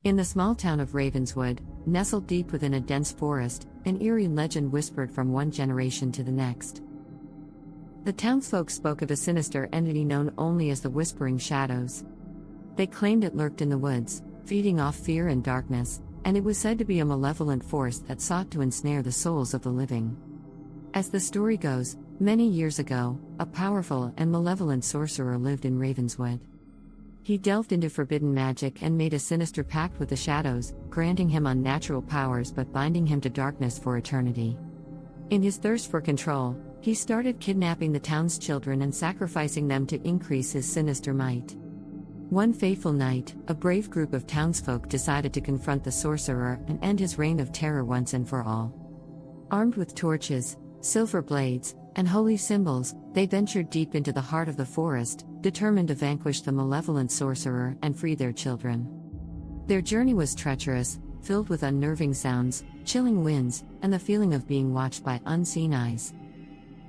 In the small town of Ravenswood, nestled deep within a dense forest, an eerie legend whispered from one generation to the next. The townsfolk spoke of a sinister entity known only as the Whispering Shadows. They claimed it lurked in the woods, feeding off fear and darkness, and it was said to be a malevolent force that sought to ensnare the souls of the living. As the story goes, many years ago, a powerful and malevolent sorcerer lived in Ravenswood. He delved into forbidden magic and made a sinister pact with the shadows, granting him unnatural powers but binding him to darkness for eternity. In his thirst for control, he started kidnapping the town's children and sacrificing them to increase his sinister might. One fateful night, a brave group of townsfolk decided to confront the sorcerer and end his reign of terror once and for all. Armed with torches, silver blades, and holy symbols, they ventured deep into the heart of the forest, determined to vanquish the malevolent sorcerer and free their children. Their journey was treacherous, filled with unnerving sounds, chilling winds, and the feeling of being watched by unseen eyes.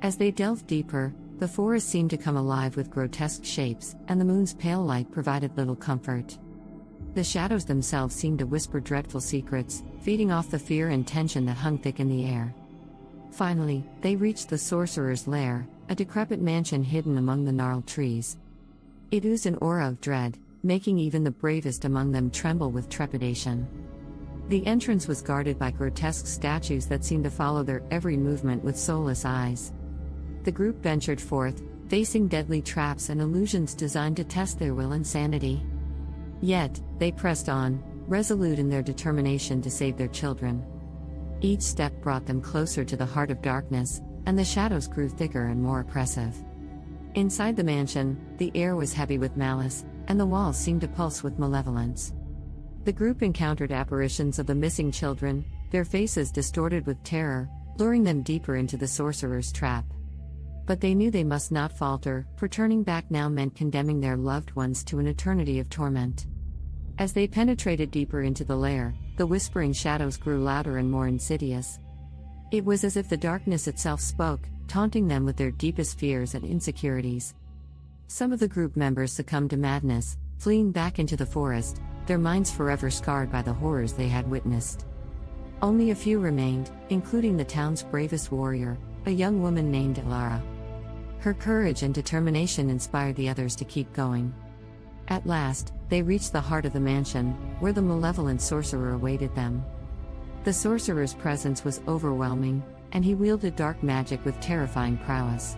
As they delved deeper, the forest seemed to come alive with grotesque shapes, and the moon's pale light provided little comfort. The shadows themselves seemed to whisper dreadful secrets, feeding off the fear and tension that hung thick in the air. Finally, they reached the sorcerer's lair, a decrepit mansion hidden among the gnarled trees. It oozed an aura of dread, making even the bravest among them tremble with trepidation. The entrance was guarded by grotesque statues that seemed to follow their every movement with soulless eyes. The group ventured forth, facing deadly traps and illusions designed to test their will and sanity. Yet, they pressed on, resolute in their determination to save their children. Each step brought them closer to the heart of darkness, and the shadows grew thicker and more oppressive. Inside the mansion, the air was heavy with malice, and the walls seemed to pulse with malevolence. The group encountered apparitions of the missing children, their faces distorted with terror, luring them deeper into the sorcerer's trap. But they knew they must not falter, for turning back now meant condemning their loved ones to an eternity of torment. As they penetrated deeper into the lair, the whispering shadows grew louder and more insidious. It was as if the darkness itself spoke, taunting them with their deepest fears and insecurities. Some of the group members succumbed to madness, fleeing back into the forest, their minds forever scarred by the horrors they had witnessed. Only a few remained, including the town's bravest warrior, a young woman named Elara. Her courage and determination inspired the others to keep going. At last, they reached the heart of the mansion, where the malevolent sorcerer awaited them. The sorcerer's presence was overwhelming, and he wielded dark magic with terrifying prowess.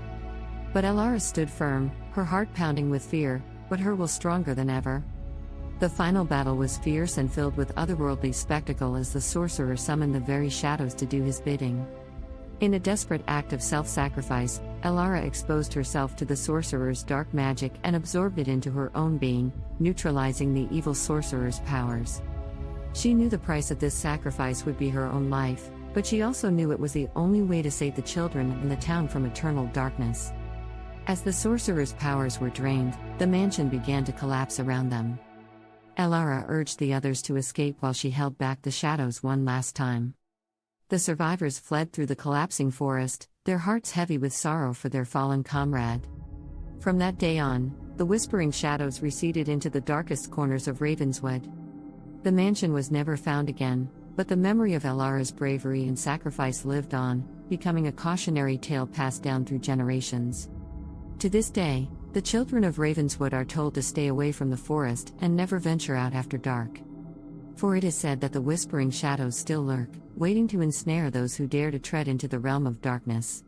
But Elara stood firm, her heart pounding with fear, but her will stronger than ever. The final battle was fierce and filled with otherworldly spectacle as the sorcerer summoned the very shadows to do his bidding. In a desperate act of self-sacrifice, Elara exposed herself to the sorcerer's dark magic and absorbed it into her own being, neutralizing the evil sorcerer's powers. She knew the price of this sacrifice would be her own life, but she also knew it was the only way to save the children and the town from eternal darkness. As the sorcerer's powers were drained, the mansion began to collapse around them. Elara urged the others to escape while she held back the shadows one last time. The survivors fled through the collapsing forest, their hearts heavy with sorrow for their fallen comrade. From that day on, the Whispering Shadows receded into the darkest corners of Ravenswood. The mansion was never found again, but the memory of Elara's bravery and sacrifice lived on, becoming a cautionary tale passed down through generations. To this day, the children of Ravenswood are told to stay away from the forest and never venture out after dark. For it is said that the Whispering Shadows still lurk, waiting to ensnare those who dare to tread into the realm of darkness.